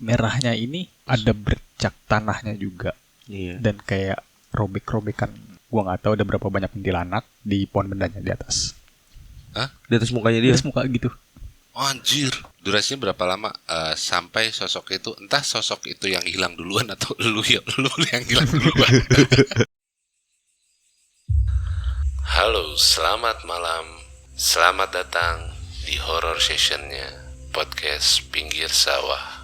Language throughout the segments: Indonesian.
merahnya ini ada bercak tanahnya juga. Iya. Dan kayak robek-robekan. Gua nggak tahu ada berapa banyak kuntilanak di pohon bendanya di atas. Hah? Di atas mukanya Di dia? atas muka gitu. Oh, anjir. Durasinya berapa lama sampai sosok itu, entah sosok itu yang hilang duluan atau lu yang hilang duluan. Halo, selamat malam. Selamat datang di horror sessionnya podcast Pinggir Sawah.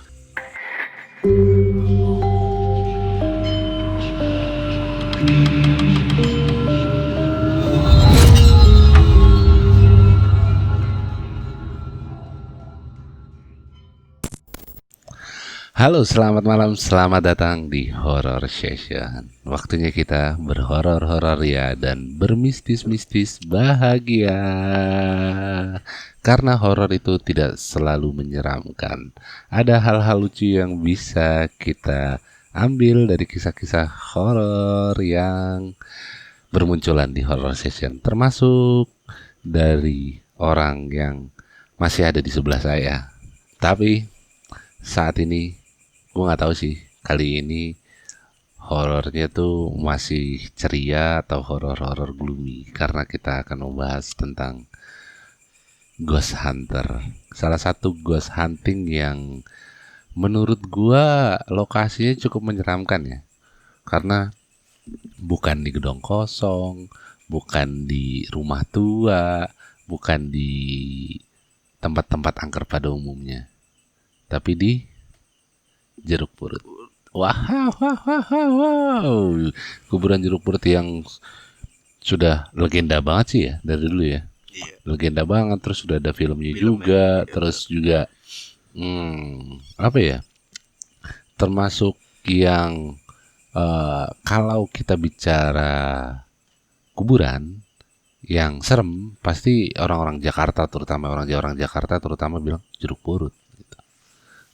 Halo, selamat malam, selamat datang di Horror Session. Waktunya kita berhoror-horor ya dan bermistis-mistis bahagia. Karena horor itu tidak selalu menyeramkan. Ada hal-hal lucu yang bisa kita ambil dari kisah-kisah horor yang bermunculan di Horror Session. Termasuk dari orang yang masih ada di sebelah saya. Tapi saat ini gue nggak tahu sih kali ini horornya tuh masih ceria atau horor-horor gloomy karena kita akan membahas tentang ghost hunter. Salah satu ghost hunting yang menurut gue lokasinya cukup menyeramkan ya. Karena bukan di gedung kosong, bukan di rumah tua, bukan di tempat-tempat angker pada umumnya. Tapi di Jeruk Purut. Wow. Kuburan Jeruk Purut yang sudah legenda banget sih ya dari dulu ya. Iya. Legenda banget, terus sudah ada filmnya juga, terus juga apa ya? Termasuk yang kalau kita bicara kuburan yang serem, pasti orang-orang Jakarta terutama orang Jakarta terutama bilang Jeruk Purut.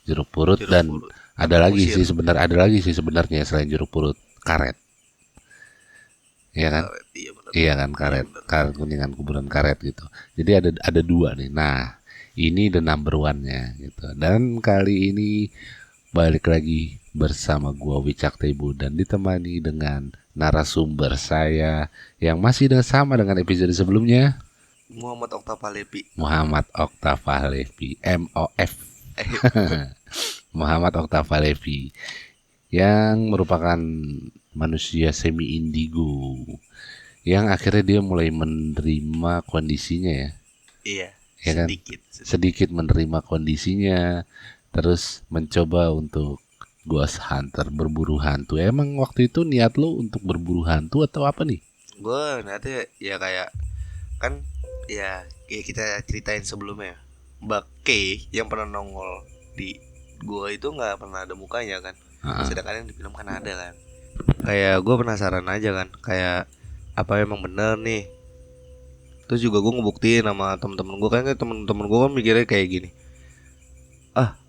Jeruk purut dan purut. Ada lagi sih sebenarnya selain jeruk purut, karet. Iya kan? Iya kan, karet Kuningan, kuburan karet gitu. Jadi ada dua nih. Nah, ini the number one-nya gitu. Dan kali ini balik lagi bersama gua Wicak Tebu dan ditemani dengan narasumber saya yang masih sama dengan episode sebelumnya, Muhammad Octava Levi. MOF. Muhammad Octava Levi yang merupakan manusia semi indigo yang akhirnya dia mulai menerima kondisinya ya. Iya, ya kan? Sedikit menerima kondisinya, terus mencoba untuk ghost hunter, berburu hantu. Emang waktu itu niat lo untuk berburu hantu atau apa nih? Gue nanti ya kayak kan ya kita ceritain sebelumnya. Mbak K yang pernah nongol di gua itu nggak pernah ada mukanya kan. Sedangkan yang di film kan ada kan. Kayak gue penasaran aja kan, kayak apa emang bener nih. Terus juga gue ngebuktiin sama temen-temen gue kan, temen-temen gue kan mikirnya kayak gini,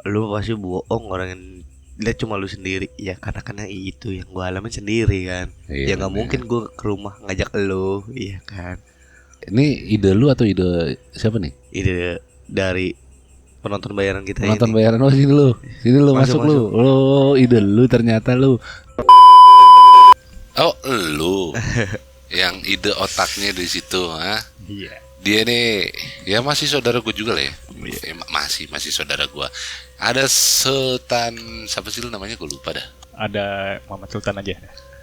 lu pasti bohong, orang yang lihat cuma lu sendiri. Ya karena itu yang gue alamin sendiri kan. Ya nggak mungkin gue ke rumah ngajak lu, iya kan. Ini ide lu atau ide siapa nih? Ide dari penonton bayaran kita. Penonton bayaran. Oh, sini lu masuk. Lu. Oh, ide lu ternyata lu. Oh, lu. Yang ide otaknya di situ, ha? Iya. Dia nih, ya masih saudara gue juga lah ya. Masih saudara gue. Ada Sultan, siapa sih lu namanya, gue lupa dah. Ada Muhammad Sultan aja.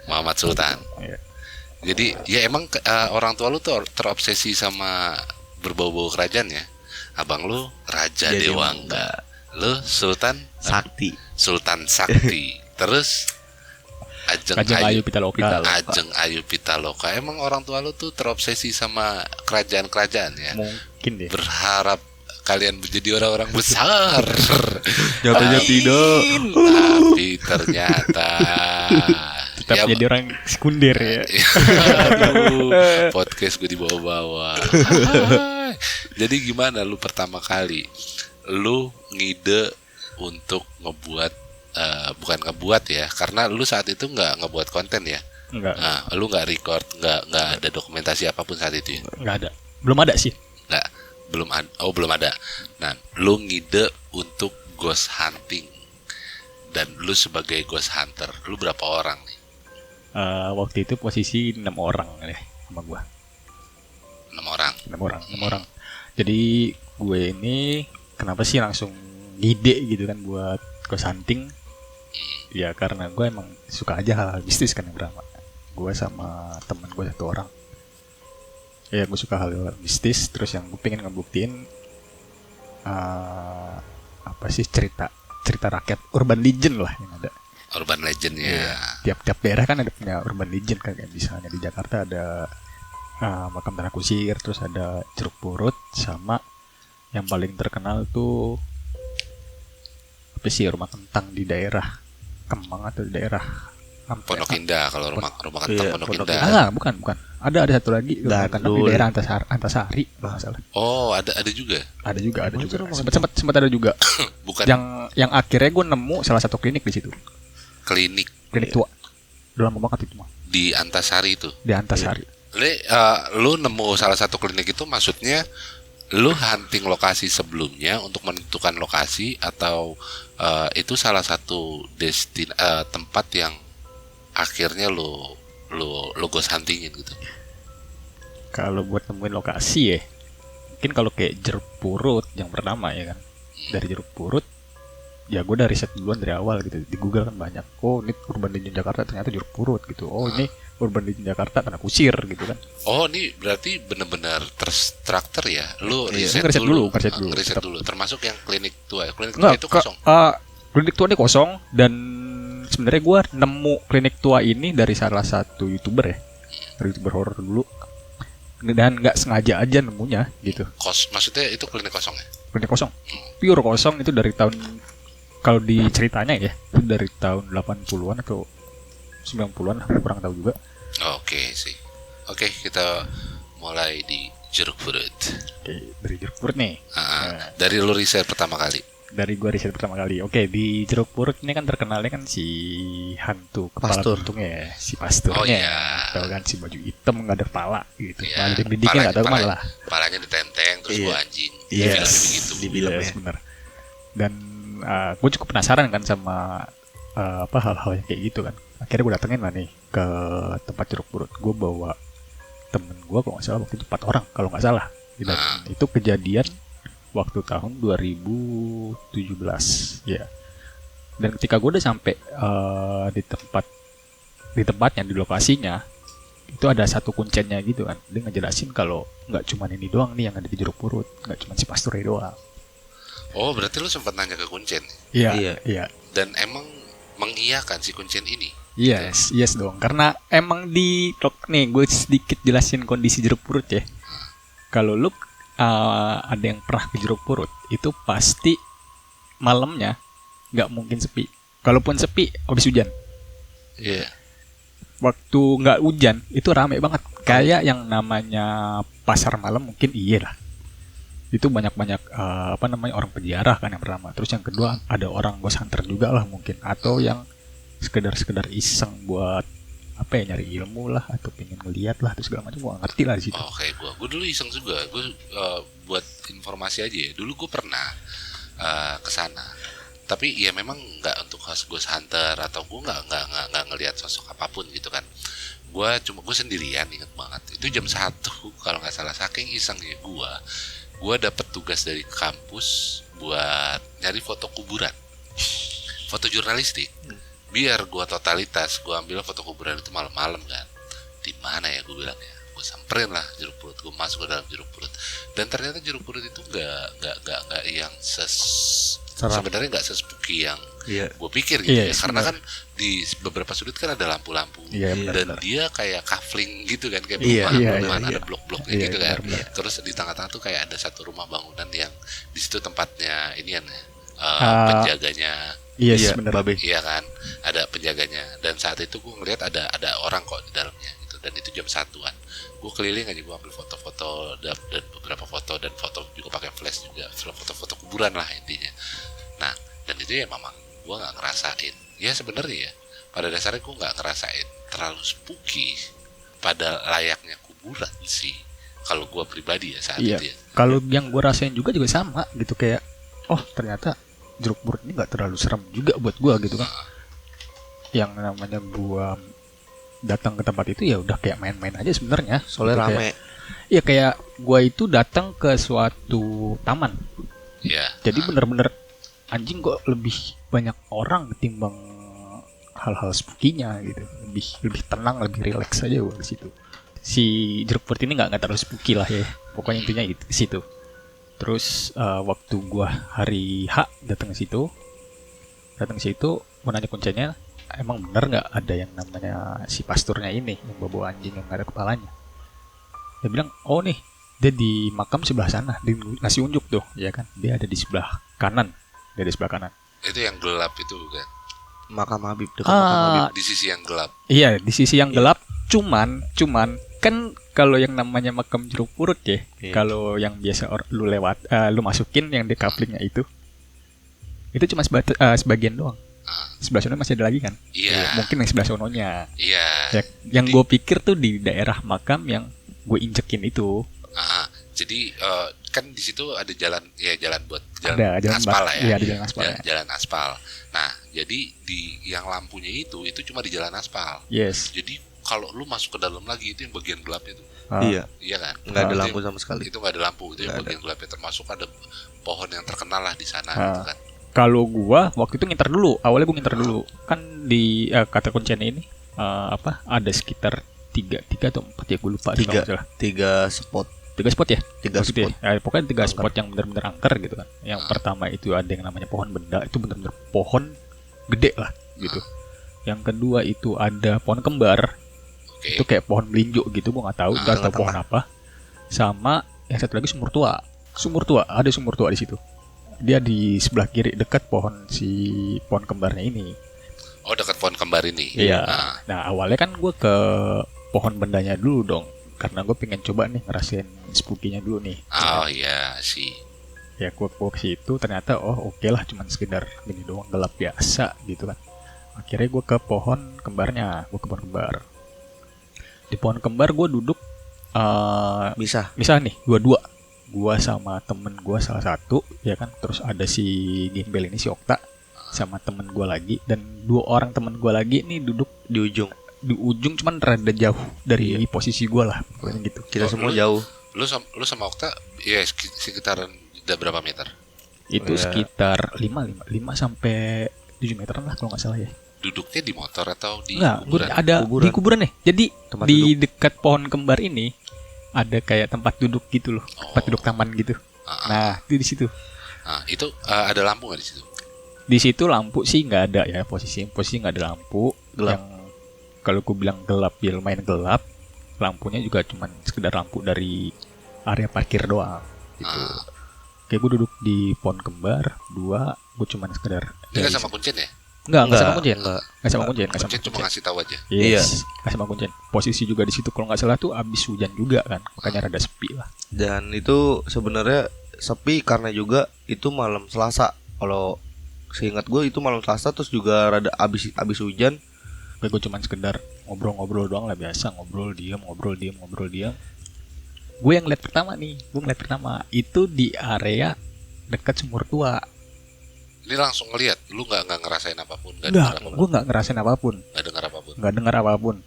Muhammad Sultan. Iya. Jadi ya emang orang tua lu tuh terobsesi sama berbau-bau kerajaan ya. Abang lu Raja Dewangga, lu Sultan Sakti. Sultan Sakti. Terus Ajeng Ayu Pitaloka. Emang orang tua lu tuh terobsesi sama kerajaan-kerajaan ya. Mungkin deh. Berharap kalian menjadi orang-orang besar. Nyatanya tidak. Tapi ternyata tetap ya, jadi orang sekunder ya. Aduh, podcast gue dibawa-bawa. Jadi gimana lu pertama kali lu ngide untuk ngebuat bukan ngebuat ya, karena lu saat itu nggak ngebuat konten ya. Enggak. Nah, lu nggak record, nggak ada dokumentasi apapun saat itu ya. Nggak ada. Belum ada sih. Belum ada. Nah, lu ngide untuk ghost hunting. Dan lu sebagai ghost hunter, lu berapa orang nih? Waktu itu posisi 6 orang deh sama gua. 6 orang. 6 orang. Jadi gue ini kenapa sih langsung ngide gitu kan buat ghost hunting? Ya karena gue emang suka aja hal-hal mistis kan yang pertama. Gue sama temen gue 1 orang. Ya gue suka hal-hal mistis. Terus yang gue pengen ngebuktiin apa sih cerita rakyat urban legend lah yang ada. Urban legend ya. Tiap-tiap daerah kan ada punya urban legend kan. Kayak misalnya di Jakarta ada makam tanah kusir, terus ada Jeruk Purut, sama yang paling terkenal tuh apa sih, rumah kentang di daerah Kemang atau di daerah Pondok Indah. Kalau rumah kentang Pondok Indah. Bukan. Ada satu lagi rumah kentang di daerah Antasari kalau nggak salah. Oh, ada juga. Ada juga. Sempat ada juga. Bukan Yang akhirnya gue nemu salah satu klinik di situ. klinik Tua. Udah lama banget itu mah. di Antasari itu. Di Antasari. Lu nemu salah satu klinik itu maksudnya lu hunting lokasi sebelumnya untuk menentukan lokasi, atau itu salah satu tempat yang akhirnya lu ghost huntingin gitu? Kalau buat nemuin lokasi ya, mungkin kalau kayak Jeruk Purut yang pertama ya kan, dari Jeruk Purut ya gue udah riset duluan dari awal gitu. Di Google kan banyak, oh ini urban legend Jakarta ternyata Jeruk Purut gitu, oh ini urban legend Jakarta tanah kusir gitu kan. Oh, ini berarti benar-benar terstruktur ya. Lu Riset dulu. Termasuk yang klinik tua. Klinik tua Enggak, itu kosong. Klinik tua ini kosong, dan sebenarnya gue nemu klinik tua ini dari salah satu YouTuber ya, dari YouTuber horor dulu, dan nggak sengaja aja nemunya gitu. Maksudnya itu klinik kosong ya? Klinik kosong, pure kosong. Itu dari tahun, kalau diceritanya ya, itu dari tahun 80-an atau 90-an lah, kurang tahu juga. Oke sih. Oke, kita mulai di Jeruk Purut. Oke, dari Jeruk Purut nih. Dari lu riset pertama kali. Dari gua riset pertama kali. Oke, di Jeruk Purut ini kan terkenalnya kan si hantu kepala tuntungnya ya, si pasturnya. Oh iya. Tahu kan, si baju hitam nggak ada kepala gitu. Iya. Ada didiknya nggak tahu kemana lah. Palanya ditenteng terus gua anjing. Yes, Begitu. yes, benar. Dan gue cukup penasaran kan sama hal-hal yang kayak gitu kan. Akhirnya gue datengin lah nih ke tempat Jeruk Purut. Gue bawa temen gue kalau nggak salah waktu itu 4 orang kalau nggak salah. Dan itu kejadian waktu tahun 2017 ya. Dan ketika gue udah sampai di tempatnya, di lokasinya, itu ada satu kuncennya gitu kan. Dia ngejelasin kalau nggak cuma ini doang nih yang ada di Jeruk Purut, nggak cuma si pasturnya doang. Oh, berarti lu sempat nanya ke kuncen? Iya. Dan emang mengiyakan si kuncen ini? Yes dong. Karena emang nih gue sedikit jelasin kondisi Jeruk Purut ya. Kalau lu ada yang pernah ke Jeruk Purut, itu pasti malamnya nggak mungkin sepi. Kalaupun sepi, habis hujan. Iya. Waktu nggak hujan itu rame banget. Kayak yang namanya pasar malam mungkin iya lah. Itu banyak-banyak orang penjara kan yang pertama. Terus yang kedua ada orang ghost hunter juga lah mungkin, atau yang sekedar iseng buat nyari ilmu lah, atau pengen ngeliat lah, terus segala macam. Gua ngerti lah di situ. Oke, gue dulu iseng juga. Gue buat informasi aja ya. Dulu gue pernah kesana. Tapi ya memang nggak untuk ghost hunter, atau gue nggak ngelihat sosok apapun gitu kan. Gue sendirian, inget banget. Itu jam 1 kalau nggak salah, saking isengnya gue dapet tugas dari kampus buat nyari foto kuburan, foto jurnalistik. Biar gue totalitas, gue ambil foto kuburan itu malam-malam kan. Di mana ya, gue bilang ya, gue samperin lah Jeruk Purut. Gue masuk ke dalam Jeruk Purut, dan ternyata Jeruk Purut itu nggak yang sebenarnya nggak sespooky yang gue pikir gitu ya. Karena kan di beberapa sudut kan ada lampu-lampu, dan dia kayak kafling gitu kan, kayak perumahan ada blok-bloknya gitu kan. Terus di tengah-tengah tuh kayak ada satu rumah bangunan yang di situ tempatnya ini kan, penjaganya. Babe. Iya kan, ada penjaganya. Dan saat itu gue ngeliat ada orang kok di dalamnya gitu. Dan itu jam 1-an. Gue keliling aja, gue ambil foto-foto dan beberapa foto, dan foto juga pakai flash juga, foto-foto kuburan lah intinya. Nah, dan itu ya memang gue nggak ngerasain. Ya sebenarnya ya, pada dasarnya gue nggak ngerasain terlalu spooky pada layaknya kuburan sih. Kalau gue pribadi ya saat itu ya. Kalau yang gue rasain juga sama gitu, kayak oh ternyata jeruk purut ini nggak terlalu serem juga buat gua gitu kan. Yang namanya gua datang ke tempat itu ya udah kayak main-main aja sebenarnya. Soalnya Gitu, rame. Iya kayak gua itu datang ke suatu taman. Iya. Jadi bener-bener anjing kok lebih banyak orang ketimbang hal-hal spooky-nya gitu. Lebih tenang, lebih rileks aja gua di situ. Si jeruk purut ini nggak terlalu spooky lah ya. Pokoknya intinya itu di situ. Terus waktu gua hari H datang ke situ mau nanya kuncinya, emang bener nggak ada yang namanya si pasturnya ini yang bawa anjing yang nggak ada kepalanya? Dia bilang, oh nih dia di makam sebelah sana, dia ngasih unjuk tuh, ya kan? Dia ada di sebelah kanan, Itu yang gelap itu kan. Makam Habib, dekat makam Habib. Di sisi yang gelap. Iya di sisi yang gelap, cuman kan kalau yang namanya makam jeruk purut ya, Iya. kalau yang biasa lu lewat, lu masukin yang di couplingnya itu cuma sebagian doang. Sebelah sono masih ada lagi kan? Iya. Mungkin yang sebelah sononya. Iya. Ya, yang gue pikir tuh di daerah makam yang gue injekin itu. Jadi kan di situ ada jalan buat Ada jalan aspal lah ya. Iya, ada jalan aspal. Jalan aspal. Nah, jadi di yang lampunya itu cuma di jalan aspal. Yes. Jadi kalau lu masuk ke dalam lagi itu yang bagian gelapnya itu. Iya. Iya kan? Nggak ada Itu lampu yang- sama sekali. Itu nggak ada lampu, itu yang Nggak bagian gelapnya, termasuk ada pohon yang terkenal lah di sana gitu kan. Kalau gua waktu itu nginter dulu, awalnya gua nginter dulu. Kan di kata kuncinya ini ada sekitar tiga atau 4 ya, gue lupa. Tiga. kalau nggak salah. 3 spot. 3 spot ya? Tiga Waktu itu spot. ya? Pokoknya 3 Angker. spot yang benar-benar angker gitu kan. Yang pertama itu ada yang namanya pohon benda, itu benar-benar pohon gede lah gitu. Yang kedua itu ada pohon kembar, Oke. itu kayak pohon melinjo gitu, gua nggak tahu, nggak tahu tengah-tengah. pohon apa. Sama yang satu lagi sumur tua, ada sumur tua di situ. Dia di sebelah kiri dekat pohon kembarnya ini. Oh, dekat pohon kembar ini. Iya. Nah, Nah awalnya kan gue ke pohon bendanya dulu dong, karena gue pengen coba nih ngerasain spooky-nya dulu nih. oh iya sih. Ya gue ke situ ternyata oke lah, cuman sekedar gini doang, gelap biasa gitu kan. Akhirnya gue ke pohon kembarnya, Di pohon kembar gue duduk, Bisa. misal nih dua gue sama temen gue salah satu, ya kan. Terus ada si Gimbel ini, si Okta, sama temen gue lagi, dan 2 orang temen gue lagi nih duduk Di ujung. di ujung, cuman rada jauh dari posisi gue lah, pokoknya gitu. Kita semua jauh. Lu sama Okta ya sekitaran udah berapa meter? Itu Ya. sekitar 5 sampai 7 meteran lah kalau nggak salah ya. Duduknya di motor atau di Enggak, kuburan? ada Kuburan. di kuburan nih. Jadi Tempat di dekat pohon kembar ini ada kayak tempat duduk gitu loh, tempat duduk taman gitu. Nah, itu di situ. Nah, itu ada lampu nggak di situ? Di situ lampu sih nggak ada ya, posisi nggak ada lampu. Gelap. Yang kalau ku bilang gelap ya lumayan gelap. Lampunya juga cuman sekedar lampu dari area parkir doang gitu. Kayak gue duduk di pohon kembar 2, gue cuman sekedar Ini nggak sama kuncen ya? Nggak sama kuncen. Enggak. Nggak sama kuncen. Kuncen cuma ngasih tahu aja. Yes, nggak sama kuncen. Posisi juga di situ kalau nggak salah tuh abis hujan juga kan, makanya rada sepi lah. Dan itu sebenarnya sepi karena juga itu malam Selasa. Kalau seingat gue itu malam Selasa, terus juga rada abis hujan. Kayak gue cuman sekedar ngobrol-ngobrol doang lah, biasa ngobrol diam. Gue yang lihat pertama itu di area dekat sumur tua. Ini langsung ngelihat, lu nggak ngerasain apapun, Enggak, gue nggak ngerasain apapun, nggak dengar apapun.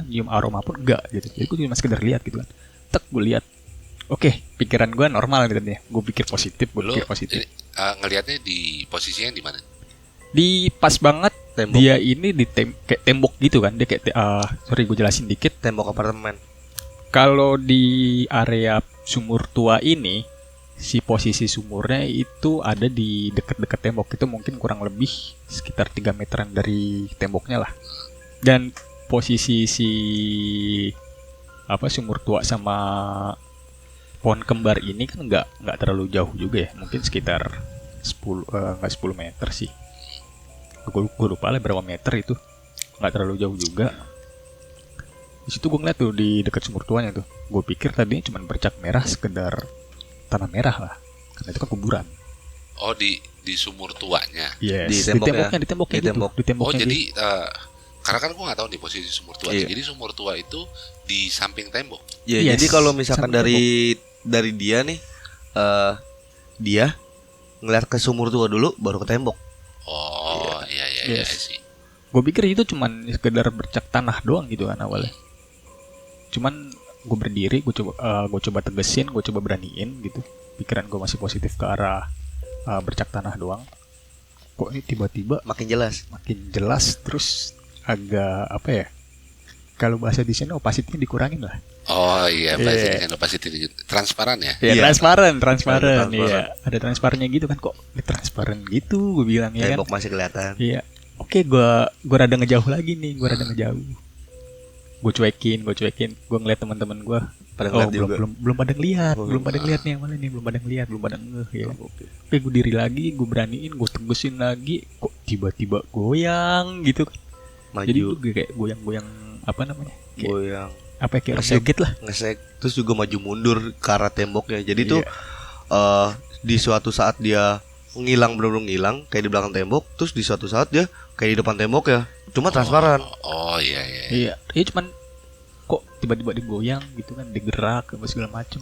Nyium aroma pun enggak gitu. Jadi gue cuma sekedar lihat gitu kan. Tek, gue lihat. Oke, pikiran gue normal gitu nih. Gue pikir positif, Lu ngelihatnya di posisinya di mana? Di pas banget Tembok. dia ini di kayak tembok gitu kan. Dia kayak sorry gue jelasin dikit. Tembok apartemen. Kalau di area sumur tua ini, si posisi sumurnya itu ada di dekat-dekat tembok. Itu mungkin kurang lebih sekitar 3 meteran dari temboknya lah. Dan posisi si sumur tua sama pohon kembar ini kan nggak terlalu jauh juga ya. Mungkin sekitar 10 meter sih. Gue lupa lah berapa meter itu. Nggak terlalu jauh juga. Di situ gue ngeliat tuh di dekat sumur tuanya tuh. Gue pikir tadinya cuma bercak merah, sekedar tanah merah lah. Karena itu kan kuburan. Oh, di sumur tuanya. Yes. Di Di temboknya. temboknya Di gitu. tembok. Di temboknya Oh, jadi gitu. karena kan gue nggak tahu nih posisi sumur tua. Iya. Jadi sumur tua itu di samping tembok. Ya, Yes, jadi kalau misalkan sampai dari dia nih, dia ngeliat ke sumur tua dulu baru ke tembok. Oh, iya Yes. sih. Gue pikir itu cuman sekedar bercak tanah doang gitu kan awalnya. Cuman gue berdiri, gue coba tegesin, gue coba beraniin gitu. Pikiran gue masih positif ke arah bercak tanah doang. Kok ini tiba-tiba Makin jelas. makin jelas, terus agak apa ya? Kalau bahasa di sini opacity-nya dikurangin lah. Oh iya, Iya. opacity transparan ya. Ya, Iya. transparan, Transparan. iya. Ada transparannya gitu kan, kok transparan gitu gue bilang ya kan. Tembok masih kelihatan. Iya. Oke, gua rada ngejauh lagi nih, gue Gue cuekin, gue ngeliat teman-teman gue. Pada ngeliat belum, juga. belum pada ngeliat, Oh, belum pada ngeliat nih yang mana nih, belum pada ngeliat, belum pada ngeh ya. Oke, gue diri lagi, gue beraniin, gue tegesin lagi, kok tiba-tiba goyang gitu kan. Maju. Jadi gue kayak goyang-goyang apa namanya? Kayak, goyang, apa ya, kayak orang Ngesek. joget lah. ngesek, terus juga maju mundur ke arah temboknya. Jadi tuh Iya. di suatu saat dia ngilang, benar-benar ngilang kayak di belakang tembok, terus di suatu saat dia kayak di depan tembok ya. Cuma transparan. Oh iya. Iya, iya cuman kok tiba-tiba digoyang gitu kan, digerak apa segala macem.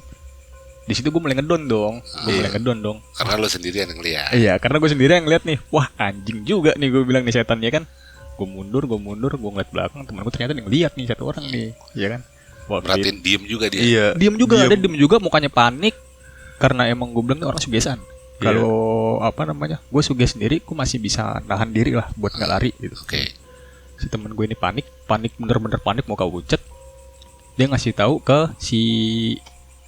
Di situ gue mulai ngedon dong, Karena lo sendirian yang lihat. Iya, karena gue sendiri yang ngeliat nih, wah anjing juga nih gue bilang nih setan ya kan. Gue mundur, gue ngeliat belakang, temen gue ternyata ngeliat nih satu orang nih, ya kan. Wah, Berarti diem juga dia. Iya. diem juga, mukanya panik karena emang gue bilang nih orang sugesan. Kalau apa namanya, gue suges sendiri, gue masih bisa nahan diri lah buat nggak lari gitu. Oke. Si temen gue ini panik bener-bener panik mau kabucet. Dia ngasih tahu ke si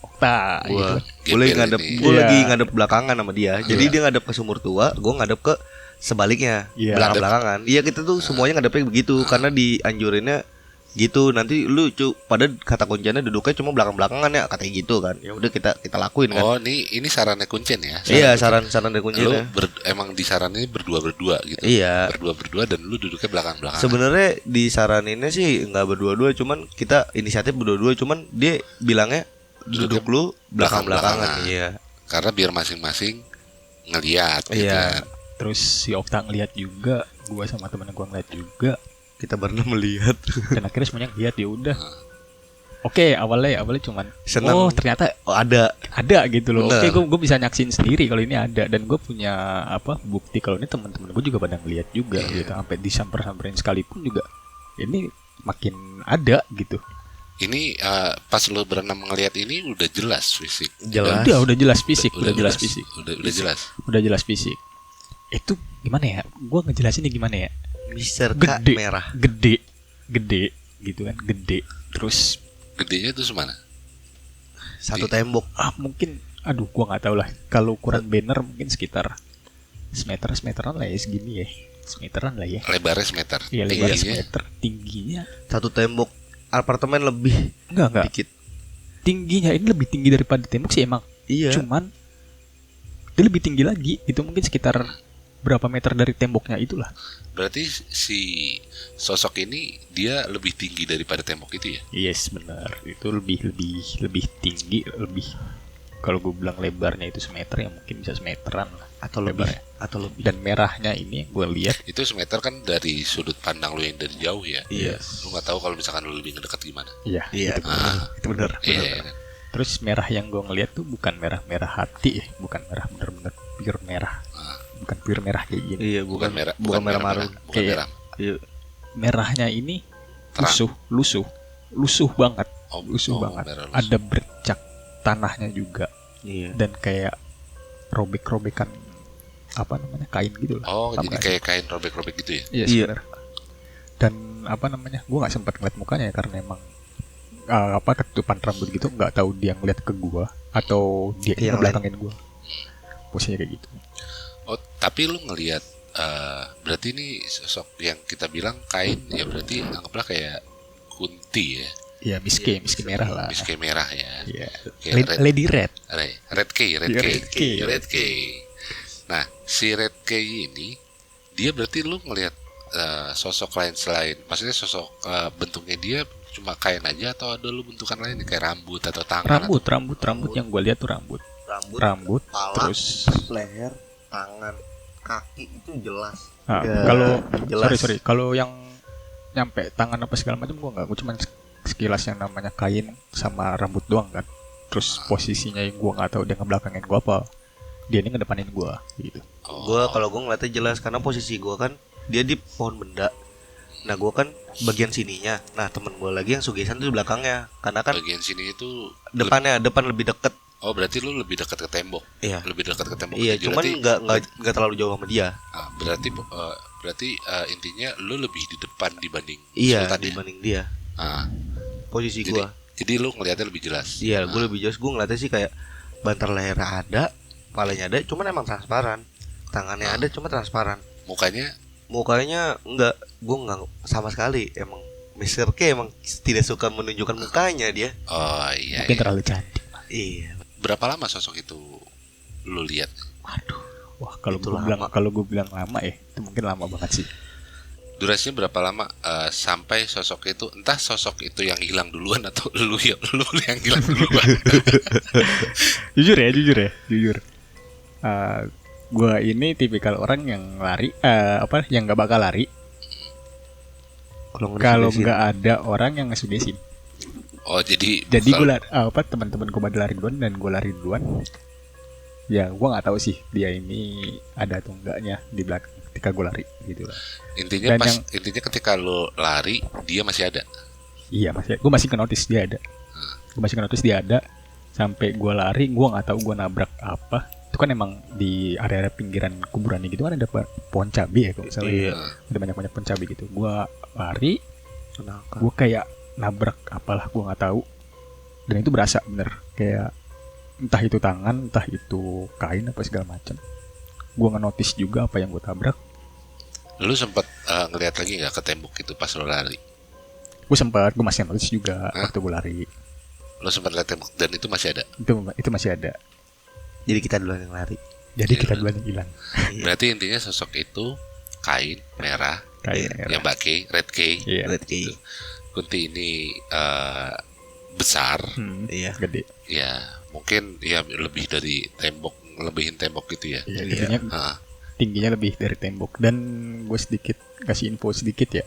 Okta gitu Gua, kan. gue lagi Gembel ngadep, ini. gue Iya. lagi ngadep belakangan sama dia. Jadi dia ngadep ke sumur tua, gue ngadep ke sebaliknya, Iya. belakang-belakangan. Iya, kita tuh semuanya ngadepnya begitu karena dianjurinnya gitu. Nanti lu pada kata kuncinya duduknya cuma belakang-belakangan ya, katanya gitu kan. Ya udah kita lakuin kan. Oh, ini sarannya Kuncen ya. Iya, saran dari Lu kuncinya. emang disarannya berdua gitu. Iya. Berdua dan lu duduknya belakang-belakang. Sebenarnya disaraninnya sih nggak berdua-dua, cuman kita inisiatif berdua-dua, cuman dia bilangnya duduk lu belakang-belakangan. Iya. Karena biar masing-masing ngeliat gitu Iya. kan. Terus si Okta ngeliat juga, gue sama temen gue ngeliat juga, Kita berenam melihat. dan akhirnya semuanya ngeliat, ya udah. Oke, awalnya cuman Senang. oh ternyata Oh, ada. gitu loh. Bener. Oke, gue bisa nyaksin sendiri kalau ini ada, dan gue punya apa bukti kalau ini teman-teman gue juga pada ngeliat juga gitu, sampai disamperin sekalipun juga ini makin ada gitu. Ini pas lu berenam ngeliat ini udah jelas fisik. Jelas. Udah jelas fisik, udah jelas fisik, Udah jelas. udah jelas fisik. Itu gimana ya? Gue ngejelasinnya gimana ya? Mister K Gede, merah. gede gitu kan, gede. Terus Gedenya itu semana? Satu tembok. mungkin, aduh gue nggak tahu lah. Kalau ukuran banner mungkin sekitar semeteran lah ya, segini ya, semeteran lah ya. Lebarnya semeter. Iya, lebar Tingginya? semeter. Tingginya Satu tembok apartemen lebih enggak. dikit. Tingginya ini lebih tinggi daripada tembok sih emang. Iya. Cuman dia lebih tinggi lagi. Itu mungkin sekitar berapa meter dari temboknya itulah. Berarti si sosok ini dia lebih tinggi daripada tembok itu ya? Yes, benar. Itu lebih tinggi, lebih. Kalau gue bilang lebarnya itu semeter, ya mungkin bisa semeteran lah. Atau lebih. Lebarnya. Atau lebih. Dan merahnya ini yang gue lihat, Itu semeter kan dari sudut pandang lu yang dari jauh ya? Iya. Lu nggak tahu kalau misalkan lu lebih ngedekat gimana? iya, Iya. Itu benar. Iya. Kan? Terus merah yang gue ngeliat tuh bukan merah hati ya, bukan merah bener-bener pure merah, bukan pure merah kayak gini. Iya, Bukan merah, bukan merah marun. bukan Iya. merah. Iya. Merahnya ini Terang. lusuh banget, Oh, banget. merah lusuh. Ada bercak tanahnya juga, Iya. dan kayak robek-robekan apa namanya, kain gitu lah. Oh, Paham jadi nggak? kayak kain robek-robek gitu ya? Iya, Iya. benar. Dan apa namanya, gue nggak sempat ngeliat mukanya ya, karena emang ketutupan rambut gitu, nggak tahu dia ngeliat ke gue atau dia Yang ngebelakangin gue. Posisinya kayak gitu. Oh, tapi lu ngelihat berarti ini sosok yang kita bilang kain ya, berarti anggaplah kayak kunti ya. Iya, miski merah lah. Miski merah ya. Iya. Kayak Lady Red. Red key. Iya, Red key. Nah, si Red key ini dia berarti lu ngelihat sosok lain selain, maksudnya sosok bentuknya dia cuma kain aja atau ada lu bentukan lain nih, kayak rambut atau tangan? Rambut yang gue lihat tuh rambut, Kepala, terus leher, tangan, kaki itu jelas. nah, kalau jelas. sorry kalau yang nyampe tangan apa segala macam gue cuma sekilas yang namanya kain sama rambut doang kan. Terus posisinya yang gue nggak tahu dia ngebelakangin gue apa. dia ini ngedepanin gue gitu. Kalau gue ngeliatnya jelas karena posisi gue kan dia di pohon benda. Nah gue kan bagian sininya. Nah temen gue lagi yang sugesan tuh di belakangnya. Karena kan bagian sini itu depan lebih deket. Oh berarti lu lebih dekat ke tembok. Iya. Lebih dekat ke tembok. Iya, Jadi cuman berarti- nggak terlalu jauh sama dia. berarti intinya lu lebih di depan dibanding Iya, Sultan ya? dibanding dia. Ah, Posisi jadi, gue. jadi lu ngelihatnya lebih jelas. Iya, gue lebih jelas. Gue ngeliatnya sih kayak bantar leher ada, palanya ada, cuman emang transparan. Tangannya ada, cuma transparan. Mukanya Mukanya gue nggak sama sekali. Emang Mr. K emang tidak suka menunjukkan mukanya dia. oh iya, Mungkin iya. terlalu cantik. Iya. Berapa lama sosok itu lu lihat? Waduh. Wah, kalau Itu gue bilang lama ya, itu mungkin lama banget sih. Durasinya berapa lama sampai sosok itu, entah sosok itu yang hilang duluan atau lu yang hilang duluan? Jujur ya. Gue ini tipikal orang yang lari, yang nggak bakal lari kalau nggak ada orang yang ngesugesin. Oh jadi Gue teman-teman gue pada lari duluan dan gue lari duluan. Ya gue nggak tahu sih dia ini ada atau enggaknya di belakang ketika gue lari gitu lah. intinya Dan intinya ketika lu lari dia masih ada. Iya gue masih ke-notice dia ada. Sampai gue lari gue nggak tahu gue nabrak apa. Itu kan emang di area pinggiran kuburan gitu kan ada pohon cabai ya kalau misalnya. Iya. Ada banyak pohon cabai gitu. Gue lari, gue kayak nabrak apalah gue nggak tahu. Dan itu berasa bener kayak entah itu tangan, entah itu kain apa segala macam. Gue nge-notice juga apa yang gue tabrak. Lu sempat ngelihat lagi nggak ke tembok itu pas lu lari? Gue masih notice juga waktu gue lari. Lu sempat lihat tembok dan itu masih ada. Itu masih ada. Jadi kita duluan yang lari. Jadi kita duluan yang hilang. Berarti intinya sosok itu kain merah, Kain yang Mbak K, Red K. Iya. Red Key. Kunti ini besar, Iya. Gede. ya mungkin ya lebihin tembok gitu ya. Iya, gedenya Ah, tingginya lebih dari tembok. Dan gue sedikit kasih info sedikit ya.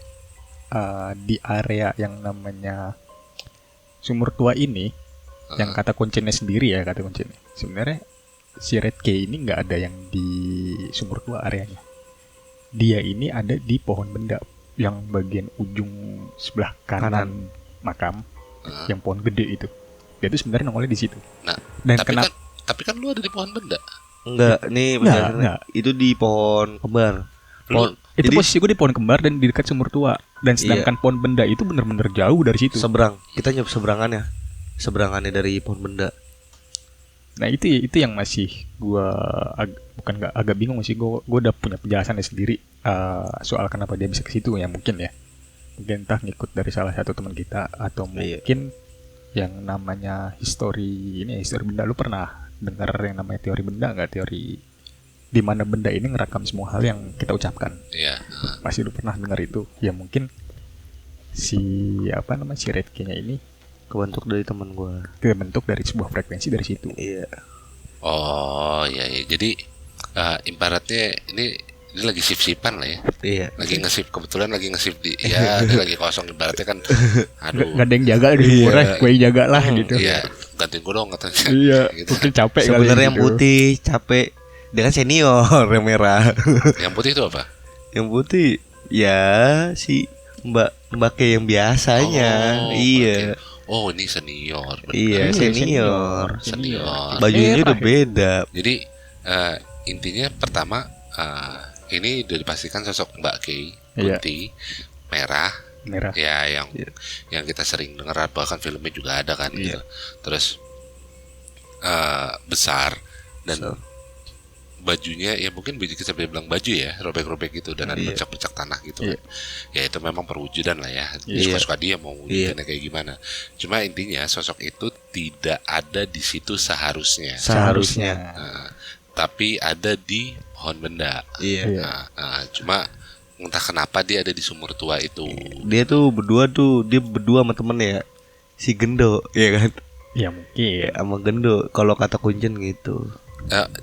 Di area yang namanya Sumur Tua ini, yang kata kuncinya sendiri ya kata kuncinya. Sebenarnya si Red K ini nggak ada yang di Sumur Tua areanya. Dia ini ada di pohon benda yang bagian ujung sebelah kanan makam, yang pohon gede itu. Dia tuh sebenarnya nongolnya di situ. Nah, Dan tapi kan lu ada di pohon benda. Enggak, nih bener. Enggak. Itu di pohon kembar. Itu Jadi- posisi gue di pohon kembar dan di dekat Sumur Tua. Dan sedangkan pohon benda itu bener-bener jauh dari situ. Seberang. Kita nyep seberangannya dari pohon benda. Nah itu yang masih gue agak bingung sih. Gue udah punya penjelasannya sendiri soal kenapa dia bisa ke situ ya mungkin entah ngikut dari salah satu teman kita atau mungkin yang namanya histori benda. Lu pernah dengar yang namanya teori benda nggak? Teori di mana benda ini ngerekam semua hal yang kita ucapkan. Iya. Pasti lu pernah dengar itu. Ya mungkin si Red Key-nya ini Kebentuk dari teman gue. kebentuk dari sebuah frekuensi dari situ. Iya. Oh iya. Jadi ibaratnya ini lagi sip-sipan lah ya. Iya. Lagi nge-sip, kebetulan lagi nge-sip dia lagi kosong, ibaratnya kan aduh. Gak ada yang jaga di kuburan, gue yang jaga lah gitu. Iya, gantiin gue dong katanya. Iya, Gitu. mungkin capek kali. Sebenarnya yang gitu. putih capek. Dia kan senior yang merah. Yang putih itu apa? Yang putih ya si Mbak K yang biasanya. Oh, Iya. Oh, ini senior. bener. Iya, senior. Senior. Bajunya udah Merah, beda. Jadi intinya pertama ini udah dipastikan sosok Mbak K, Iya. putih, merah. Merah. Ya yang kita sering dengar, bahkan filmnya juga ada kan gitu. Terus besar dan bajunya ya mungkin kita bilang baju ya, robek-robek gitu dan ada bercak-bercak tanah gitu kan. Ya itu memang perwujudan lah ya. Suka-suka dia mau wujudnya kayak gimana. Cuma intinya sosok itu tidak ada di situ seharusnya. Nah, tapi ada di pohon benda. Iya. Nah, cuma entah kenapa dia ada di Sumur Tua itu. Dia berdua sama temennya ya. Si Gendo, ya kan? Ya mungkin. Sama Gendo kalau kata Kuncen gitu.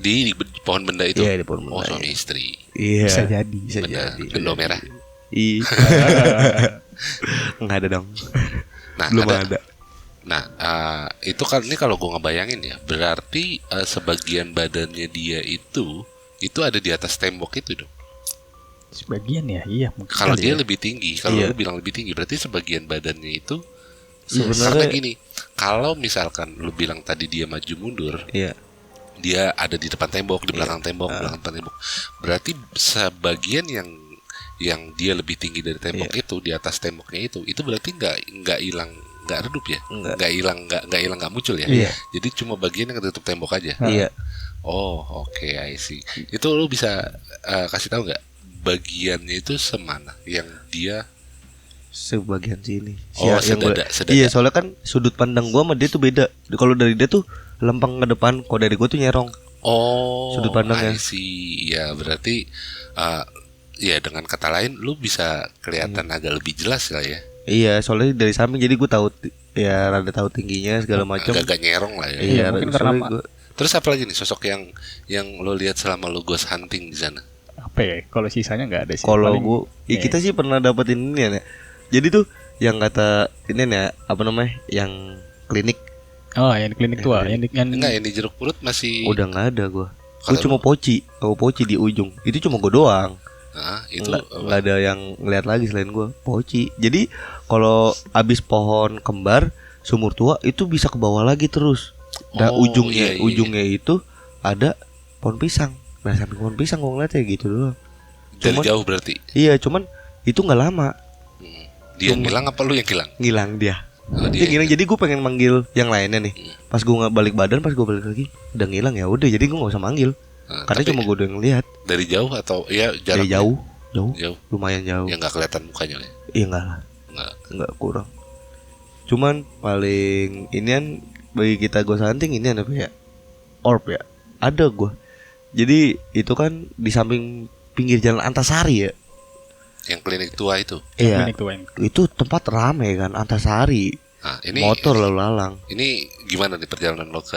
Di pohon benda itu. Iya, di pohon benda. Oh, suami istri. Iya. Bisa jadi. Bisa Benar. jadi. Gendo merah. Iya. Enggak ada dong. Nah, Belum ada. Nah, itu kan ini kalau gue ngebayangin ya, berarti sebagian badannya dia itu ada di atas tembok itu dong. Sebagian ya, iya mungkin. Kalau kali dia ya. lebih tinggi, kalau Iya. lu bilang lebih tinggi, berarti sebagian badannya itu Sebenarnya- karena gini, kalau misalkan lu bilang tadi dia maju mundur, Iya. dia ada di depan tembok, di belakang tembok, belakang tembok. Berarti sebagian yang dia lebih tinggi dari tembok itu, di atas temboknya itu berarti nggak hilang, nggak redup ya, nggak hilang, nggak muncul ya. Iya. Jadi cuma bagian yang ketutup tembok aja. Iya. Oh, oke, I see. Itu lu bisa kasih tahu nggak bagiannya itu semana yang dia? Sebagian sini. Oh, yang gua- sedada. Iya, soalnya kan sudut pandang gua sama dia tuh beda. Kalau dari dia tuh lempeng ke depan, kalau dari gua tuh nyerong. Oh, Sudut pandangnya. I see. Ya berarti ya dengan kata lain lu bisa kelihatan agak lebih jelas lah ya. Iya, soalnya dari samping jadi gua tahu ya rada tahu tingginya segala macam. Agak nyerong lah ya. Iya, mungkin soalnya karena gua- Terus apa lagi nih sosok yang lo lihat selama lo ghost hunting di sana? Apa ya? Kalau sisanya nggak ada sih. kalau Paling- gua ya kita sih pernah dapetin ini ya. Nek. Jadi tuh yang kata ini ya apa namanya? Yang klinik Oh, yang di klinik tua, yang Enggak, yang di jeruk purut masih. udah nggak ada gua. Gua Kalau cuma poci di ujung. Itu cuma gua doang. Nah, itu Nggak ada yang ngeliat lagi selain gua. Poci. Jadi kalau abis pohon kembar sumur tua itu bisa ke bawah lagi terus. Dan Oh, ujungnya iya. ujungnya itu ada pohon pisang. Nah samping pohon pisang gua ngeliatnya gitu doang. dari cuman- jauh berarti. Iya cuman itu nggak lama Dia ngilang apa lu yang hilang? ngilang dia. Oh, Dia ngilang jadi gue pengen manggil yang lainnya nih. Hmm. Pas gue nggak balik badan, pas gue balik lagi udah ngilang ya udah jadi gue nggak usah manggil. Nah, Karena tapi cuma gue udah ngeliat dari jauh atau ya dari jarak jauh, lumayan jauh. yang nggak kelihatan mukanya ya. Iya enggak lah, Nggak. enggak kurang. Cuman paling inian bagi kita gue hunting ini apa ya? Orb ya. Ada gue. Jadi itu kan di samping pinggir jalan Antasari ya. Yang klinik tua itu. Iya. klinik tua yang Itu tempat rame kan Antasari. Nah, ini Motor lalu lalang. Ini gimana nih perjalanan lo ke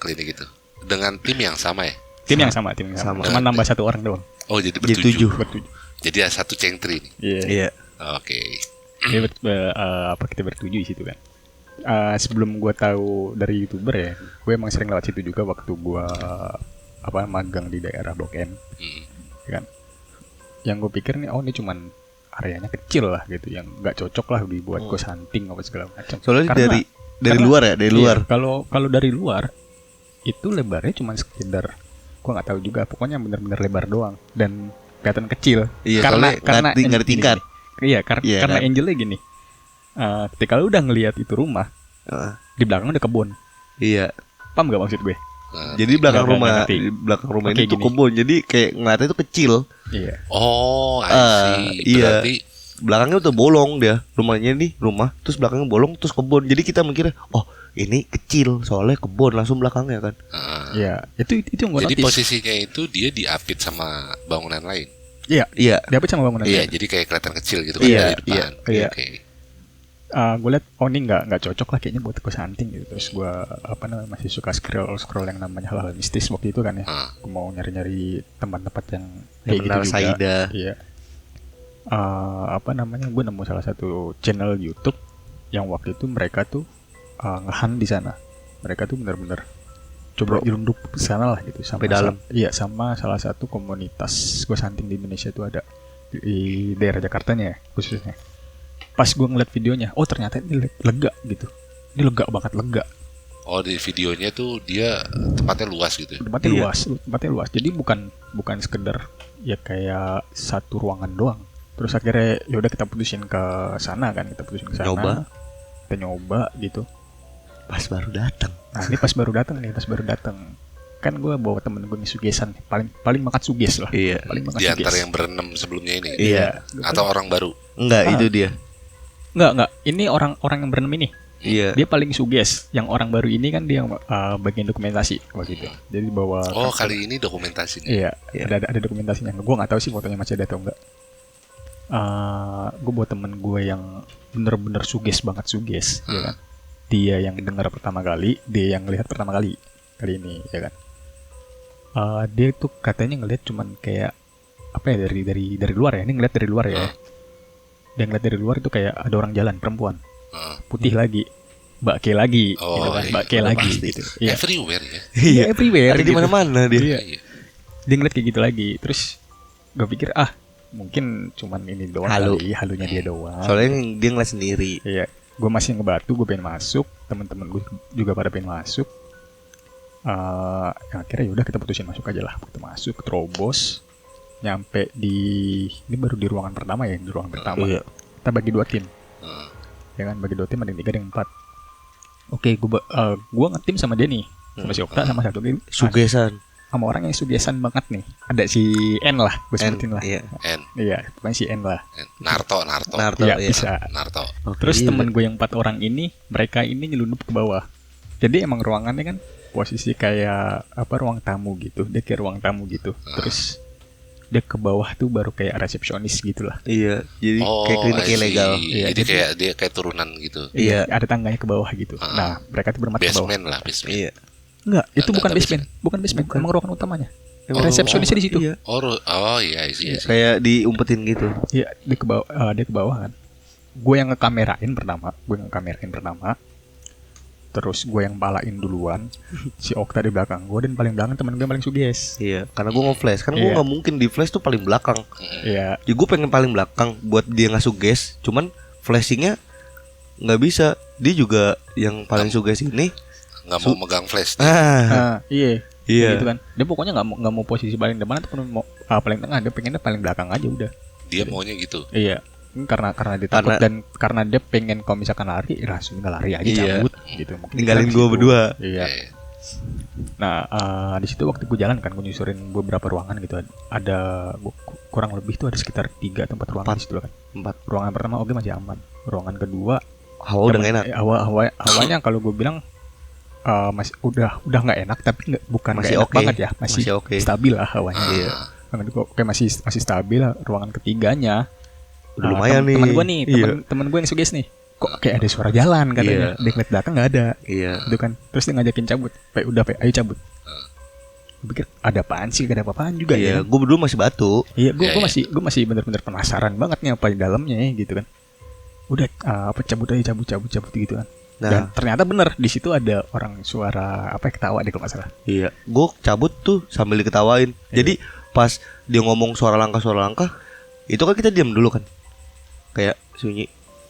klinik itu? Dengan tim yang sama ya? tim yang sama, tim yang sama. Sama. Cuma nambah satu orang doang. Oh, jadi Jadi bertujuh. 7. Bertujuh. Jadi ada satu cengtri nih. Iya. Iya. Oke. Apa kita bertujuh di situ kan? Sebelum gue tahu dari YouTuber ya, gue emang sering lewat situ juga waktu gue magang di daerah Blok M, Hmm. ya kan? Yang gue pikir nih, oh ini cuman areanya kecil lah gitu, yang nggak cocok lah dibuat ghost hunting apa segala macam. Soalnya Karena- dari luar ya, dari Iya, luar. Kalau dari luar itu lebarnya cuma sekedar, gue nggak tahu juga, pokoknya bener-bener lebar doang dan kelihatan kecil. Iya, soalnya nggak ada tingkat. Iya, Iya, karena kan? angelnya gini. Ketika lu udah ngelihat itu rumah, Heeh. di belakang ada kebun. Iya. Paham gak maksud gue? Nah, Jadi belakang Nggak rumah ngerti. di belakang rumah Oke, ini tuh gini. kebun. Jadi kayak ngeliatnya tuh kecil. Iya. oh, I see. Iya. Berarti Belakangnya udah bolong dia. Rumahnya nih rumah, terus belakangnya bolong, terus kebun. Jadi kita mikirnya, oh ini kecil soalnya kebun langsung belakangnya kan. Iya, itu yang gue jadi notice. posisinya itu dia diapit sama bangunan lain. Iya, Iya. dia sama bangunan. Iya, jadi kayak kelihatan kecil gitu kan Iya, dari depan. iya. Oke. Gue liat, oh ini nggak cocok lah kayaknya buat ghost hunting gitu. Terus gue masih suka scroll yang namanya hal-hal mistis waktu itu kan ya. Ah. Gue mau nyari-nyari tempat-tempat yang Yang kayak gitu benar juga. Saida. Iya. Gue nemu salah satu channel YouTube yang waktu itu mereka tuh ngehunt di sana. Mereka tuh bener-bener coba nyelundup ke sana lah gitu Sampai dalam. Iya, sama salah satu komunitas ghost hunting di Indonesia itu ada di daerah Jakartanya ya, khususnya. Pas gue ngeliat videonya, oh ternyata ini lega gitu. Ini lega banget, lega. Oh, di videonya tuh dia tempatnya luas gitu. Tempatnya Iya. tempatnya luas. Jadi bukan sekedar ya kayak satu ruangan doang. Terus akhirnya ya udah kita putusin ke sana kan, kita putusin ke sana. Kita nyoba gitu. Pas baru datang. Nah, ini pas baru datang. Kan gue bawa temen gue nih sugesan, paling makan suges lah. Iya. Paling makan Di antara suges. yang berenam sebelumnya ini. Iya. Atau orang baru. Enggak, itu dia. Enggak. Ini orang yang berenam ini. Iya. Dia paling suges. Yang orang baru ini kan dia bagian dokumentasi waktu itu. Jadi bawa. Oh, kali ini dokumentasi nih. Iya, ada dokumentasinya. Gue nggak tahu sih fotonya masih ada atau enggak. Gue bawa temen gue yang bener-bener suges banget suges, ya kan. Dia yang dengar pertama kali, dia yang lihat pertama kali ini, ya kan. Dia tuh katanya ngelihat cuman kayak apa ya dari luar ya. Ini ngeliat dari luar ya. Dia ngeliat dari luar itu kayak ada orang jalan perempuan. Putih lagi. Bake lagi, Oh, gitu kan, iya, Bake udah lagi, pasti. gitu. Iya, Everywhere ya. iya, everywhere. Ada di gitu. mana-mana dia. Iya. Iya. Dia ngeliat kayak gitu lagi, terus gue pikir mungkin cuman ini doang Halu. kali, halunya dia doang. Soalnya dia ngeliat sendiri. Iya, gue masih ngebatu, gue pengen masuk, teman-teman gue juga pada pengen masuk. Akhirnya yaudah kita putusin masuk aja lah. Kita masuk, terobos, nyampe ini baru di ruangan pertama ya, di ruangan pertama. Iya. Kita bagi 2 tim, Hmm. ya kan, bagi 2 tim, ada yang 3, ada yang 4. Oke, gue ngetim sama dia nih, sama si Okta, sama satu lagi, Sugesan. sama orang yang sugesan banget nih. Ada si N lah, gue sebutin lah. Iya. Iya, pokoknya si N lah. Narto. Narto, Iya, iya. bisa. Narto. Oke, Terus iya. temen gue yang 4 orang ini, mereka ini nyelundup ke bawah. Jadi emang ruangannya kan posisi kayak ruang tamu gitu. Dia kayak ruang tamu gitu. Terus dia ke bawah tuh baru kayak resepsionis gitu lah. Iya, jadi kayak klinik I see. ilegal. Iya, Jadi kayak dia kayak turunan gitu. Iya. Ada tangganya ke bawah gitu. Nah, mereka tuh berempat ke bawah. Basement lah, basement. Iya. Enggak, itu Enggak, bukan enggak basement. Bukan basement, emang ruangan utamanya. Emang Resepsionisnya di situ. Iya. Oh iya, iya. Kayak diumpetin gitu. Iya, dia ke bawah kan. Gue yang ngekamerain pertama. Terus gue yang balain duluan. Si Okta di belakang gue, dan paling belakang temen gue yang paling suges. Iya, karena gue nge-flash. Kan gue Iya. nggak mungkin di flash tuh paling belakang. Iya, Jadi gue pengen paling belakang buat dia nggak suges. Cuman flashingnya nggak bisa. Dia juga yang paling suges ini. Nggak mau megang flash. iya. Iya. Gitu kan. Dia pokoknya nggak mau posisi paling depan ataupun mau paling tengah. Dia pengennya paling belakang aja udah. Dia maunya gitu. Iya. Karena dia takut dan karena dia pengen kalau misalkan lari, langsung lari aja Iya. cabut gitu. Mungkin Tinggalin kita di gue situ. berdua. Iya. Eh, Nah, di situ waktu gue jalan kan, gue nyusurin beberapa ruangan gitu. Ada kurang lebih tuh ada sekitar 3 atau 4 ruangan di situ kan. 4. Ruangan pertama oke masih aman. Ruangan kedua Hawa udah nggak enak. Hawanya kalau gue bilang masih udah nggak enak, tapi bukan Masih nggak enak oke. banget ya, masih Masih oke. stabil lah hawanya. Iya. Ruangan kedua oke, masih stabil lah. Ruangan ketiganya Udah lumayan nih. teman gue nih, Iya. teman gue yang suges nih, kok kayak ada suara jalan katanya. Iya. Dia ngeliat belakang nggak ada, Iya. itu kan. Terus dia ngajakin cabut, ayo cabut. Gue pikir ada apaan sih, gak ada apa-apaan juga Iya. ya. Gue berdua masih batu. Iya, gue Iya, gue masih bener-bener penasaran banget nih apa di dalamnya ya, gitu kan. Udah cabut gitu kan. Dan Nah, ternyata bener di situ ada orang suara ketawa deh kalau nggak salah. iya. Gue cabut tuh sambil diketawain. Jadi pas dia ngomong suara langkah, itu kan kita diam dulu kan. Kayak sunyi.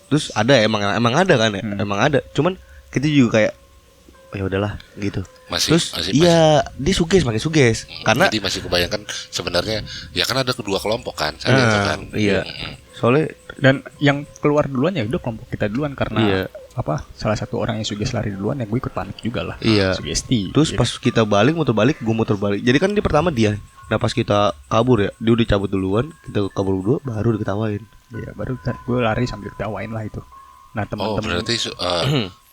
Terus ada emang ada kan ya? Emang ada. Cuman kita juga kayak ya udahlah gitu. Terus iya, dia makin suges. Karena jadi masih kebayangkan sebenarnya ya kan ada kedua kelompok kan saat itu kan. iya. Soalnya Dan yang keluar duluan ya udah kelompok kita duluan, karena Iya. salah satu orang yang suges lari duluan, ya gue ikut panik juga lah. Iya. Sugesti. terus Iya. pas kita muter balik, gue muter balik. Jadi kan di pertama dia. Nah pas kita kabur ya, dia udah cabut duluan, kita kabur berdua, baru diketawain. Iya, baru gue lari sambil ketawain lah itu. Nah, Oh teman-teman berarti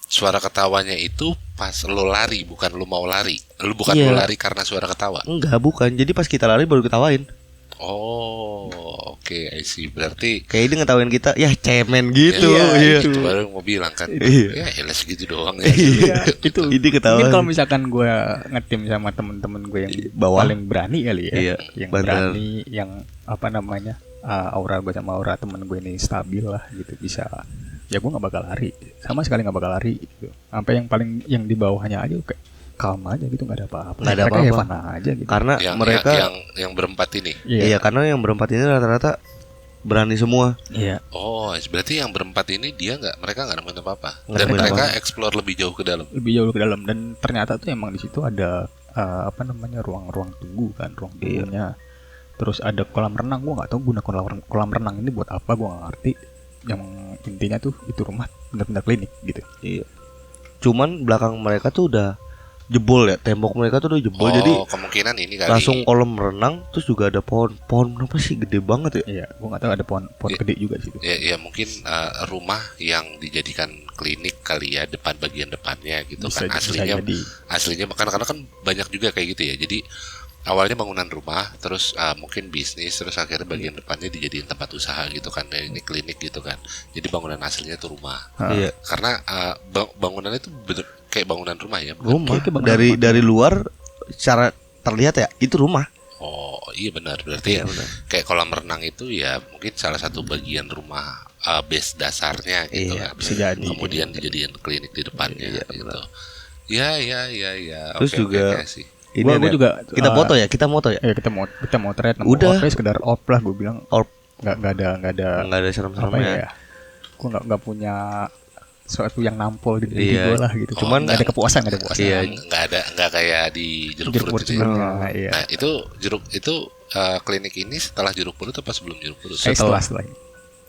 suara ketawanya itu pas lo lari, bukan lo mau lari. Lo bukan Iya. lo lari karena suara ketawa. Enggak, bukan. Jadi pas kita lari baru ketawain. Oh oke, I see. Berarti Kayak dia ngetawain kita, ya cemen gitu. ya, Iya. itu baru mau bilang kan. Iya. Ya elah segitu doang ya. Iya, itu. Ini ketahuan. Mungkin kalau misalkan gue ngetim sama temen-temen gue yang Bawah. paling berani kali ya, Iya, yang bener. berani, yang aura gue sama aura temen gue ini stabil lah gitu, bisa. Ya gue nggak bakal lari, sama sekali nggak bakal lari gitu. Sampai yang di bawahnya aja kayak calm aja gitu, nggak ada apa-apa. Nggak ada Mereka apa-apa. have fun aja gitu. Karena mereka yang berempat ini. iya, karena yang berempat ini rata-rata berani semua. Iya. Oh, berarti yang berempat ini mereka nggak nemuin apa-apa. Nggak Dan nemuin mereka apa-apa. explore lebih jauh ke dalam. Lebih jauh ke dalam, dan ternyata tuh emang di situ ada ruang tunggu kan, ruang tunggunya. Terus ada kolam renang. Gue nggak tahu guna kolam renang ini buat apa, gue nggak ngerti. Yang intinya tuh itu rumah benar-benar klinik gitu. Iya. Cuman belakang mereka tuh udah jebol ya, tembok mereka tuh udah jebol. Oh, Jadi kemungkinan ini kali. langsung kolam renang, terus juga ada pohon apa sih gede banget ya? Iya, gue nggak tahu ada pohon Iya. gede juga di situ. Ya mungkin rumah yang dijadikan klinik kali ya, bagian depannya gitu Bisa kan. jadi. Aslinya karena kan banyak juga kayak gitu ya. Jadi awalnya bangunan rumah, terus mungkin bisnis, terus akhirnya bagian depannya dijadiin tempat usaha gitu kan. Dan ini klinik gitu kan. Jadi bangunan aslinya itu rumah. Iya. Karena bangunannya itu bener kayak bangunan rumah ya. bukan? Rumah Kayak bangunan dari rumah. dari luar secara terlihat ya itu rumah. Oh iya benar, berarti Iya, benar. kayak kolam renang itu ya mungkin salah satu bagian rumah base dasarnya gitu Iya, kan. bisa jadi. Kemudian dijadiin klinik di depannya Iya, gitu. benar. Ya. Terus Oke, juga oke sih. ini Gua ada- juga kita foto ya, kita moto ya. kita mau thread Udah. Oke, sekedar op lah gue bilang. Orb. Nggak ada Nggak ada apa serem-seremnya. ya? Gue nggak punya sesuatu yang nampol di diri Iya. gue lah gitu. Cuman Cuman nggak ada kepuasan, nggak ada kepuasan. Iya. Nggak kayak di jeruk Jeruk purut purut gitu ya. sebelumnya, iya. Nah, itu klinik ini setelah jeruk purut apa sebelum jeruk purut? Setelah ini.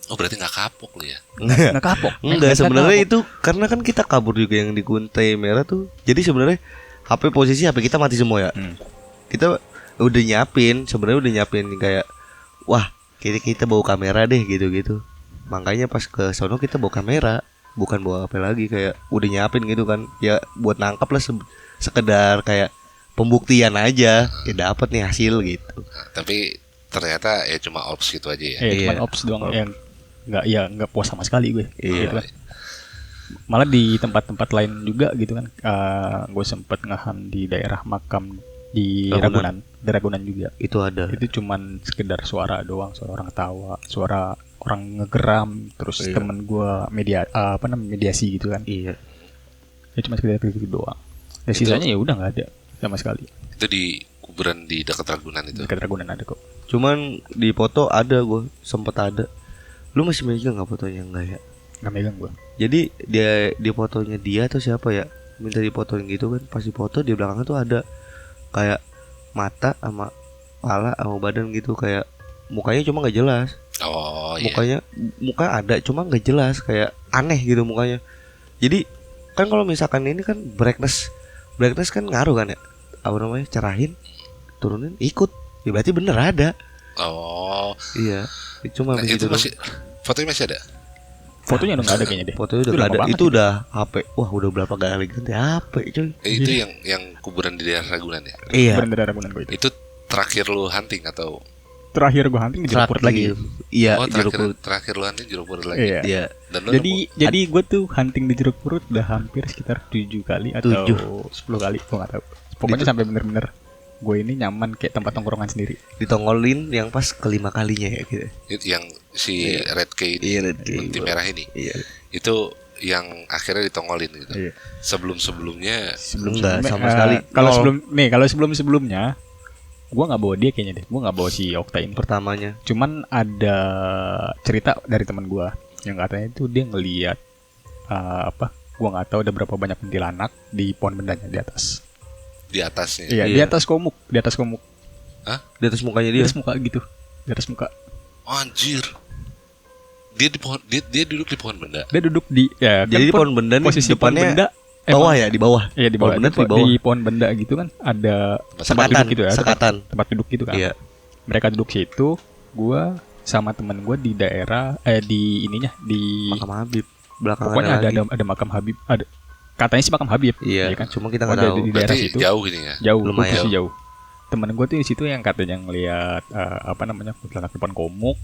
Oh, berarti nggak kapok lu ya? Nggak kapok. Enggak, Nggak sebenarnya kapok. itu karena kan kita kabur juga yang di Kuntai Merah tuh. Jadi sebenarnya posisi HP kita mati semua ya. Kita udah nyiapin, sebenarnya udah nyiapin kayak wah, kita bawa kamera deh gitu-gitu. Makanya pas ke sono kita bawa kamera, bukan bawa HP lagi, kayak udah nyiapin gitu kan. Ya buat nangkap lah sekedar kayak pembuktian aja. Ya dapat nih hasil gitu. Nah, tapi ternyata ya cuma ops gitu aja ya. Iya, Iya. cuman ops doang yang nggak puas sama sekali gue. Iya. Gitu kan. Malah di tempat-tempat lain juga gitu kan. Gue sempet ngeham di daerah makam di Ragunan. Ragunan, di Ragunan juga. Itu ada. Itu cuman sekedar suara doang, suara orang ketawa, suara orang ngegeram, terus Iya. temen gue mediasi gitu kan. Iya. Ya cuma sekedar gitu doang. Ya Itu- sisanya ya udah nggak ada sama sekali. Itu di kuburan di dekat Ragunan itu. Dekat Ragunan ada kok. Cuman di foto ada, gue sempet ada. Lu masih megang nggak fotonya? Enggak ya? Nggak megang gue. Jadi dia di fotonya dia atau siapa ya minta dipotoin gitu kan, pas foto di belakangnya tuh ada kayak mata sama kepala sama badan gitu, kayak mukanya cuma nggak jelas. Oh iya. Muka ada cuma nggak jelas, kayak aneh gitu mukanya. Jadi kan kalau misalkan ini kan brightness kan ngaruh kan ya, apa namanya, cerahin turunin ikut ya, berarti bener ada. Oh. Iya, cuma Nah, begitu itu doang. masih fotonya masih ada. Fotonya udah nggak ada kayaknya deh. Fotonya udah Itu nggak lama ada. banget Itu udah HP. Wah, udah berapa kali ganti HP, coy. Itu yang kuburan di daerah Ragunan ya. Iya. Bener dari Ragunan gue itu. Itu terakhir lu hunting atau? Terakhir gue hunting di Jeruk Purut lagi. Iya, Oh, jeruk purut. terakhir lu hunting jeruk purut lagi. Iya. Iya. Dan lu Jadi gue tuh hunting di Jeruk Purut udah hampir sekitar 7 kali atau 10 kali, gue nggak tahu. Pokoknya sampai bener-bener gue ini nyaman kayak tempat tongkrongan sendiri. Ditongolin yang pas kelima kalinya ya gitu. itu yang si Red Key Iya, Red Key. Putih merah ini. Iya. Itu yang akhirnya ditongolin gitu. Iya. Sebelum-sebelumnya Enggak, sama sekali. Kalau Nol. sebelumnya gue nggak bawa dia kayaknya deh. Gue nggak bawa si Okta ini. Pertamanya. Cuman ada cerita dari teman gue yang katanya itu dia ngelihat gue nggak tahu ada berapa banyak kuntilanak di pohon bendanya di atas. di atasnya. Iya, di Iya. atas komuk, Di atas mukanya di dia. atas muka gitu, di atas muka. Oh, anjir. Dia di pohon dia duduk di pohon benda. Dia duduk di ya Jadi di pohon benda nih, posisi pohon depannya benda Bawah ya, di bawah. Iya di bawah. Pohon benda Di, di bawah. di pohon benda gitu kan ada tempat Sekatan, duduk gitu ya. sekatan. Tempat duduk gitu kan. Iya. Mereka duduk situ, gua sama temen gua di daerah di ininya di Makam Habib. Belakangan pokoknya lagi. ada makam Habib, ada katanya sih makam Habib. Iya, kan? cuma kita Oh, nggak tahu. di daerah Berarti situ. jauh gini ya. Jauh, Lumayan. posisi jauh. Temen gue tuh di situ yang katanya ngelihat kuntilanak depan komuk,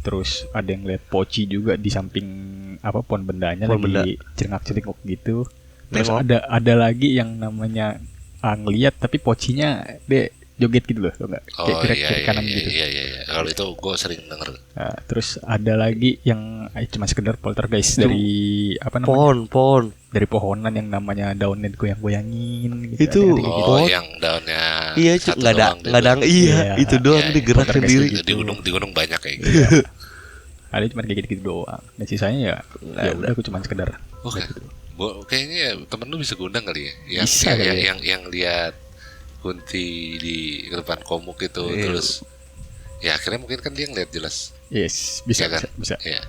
terus ada yang ngeliat poci juga di samping pohon bendanya Pohon benda. lagi celingak-celinguk gitu. Terus Nengok. ada lagi yang namanya ngeliat tapi pocinya dia joget gitu loh, tau nggak? Oh Kayak iya kiri iya kanan iya, gitu. iya iya iya. Kalau itu gue sering denger. Nah, terus ada lagi yang cuma sekedar poltergeist Itu dari namanya? Pohon. Dari pohonan yang namanya daunnya goyang-goyangin gitu. Itu. Ada kayak gitu. Oh, Pohon. yang daunnya Iya, satu nggak ada, doang dia nggak ada. tuh. Iya, Iya, itu doang iya, dia gerak poltergeist sendiri. gitu. Di gunung banyak kayak gitu. Ada cuma kayak gitu doang. Dan sisanya ya Nggak udah aku cuma sekedar Oke. Kayaknya ya, temen lu bisa gondang kali ya. Yang Bisa kali ya. yang lihat Kunti di depan komuk itu Iya. terus ya akhirnya mungkin kan dia ngeliat jelas. yes, bisa Iya kan? bisa. Ya.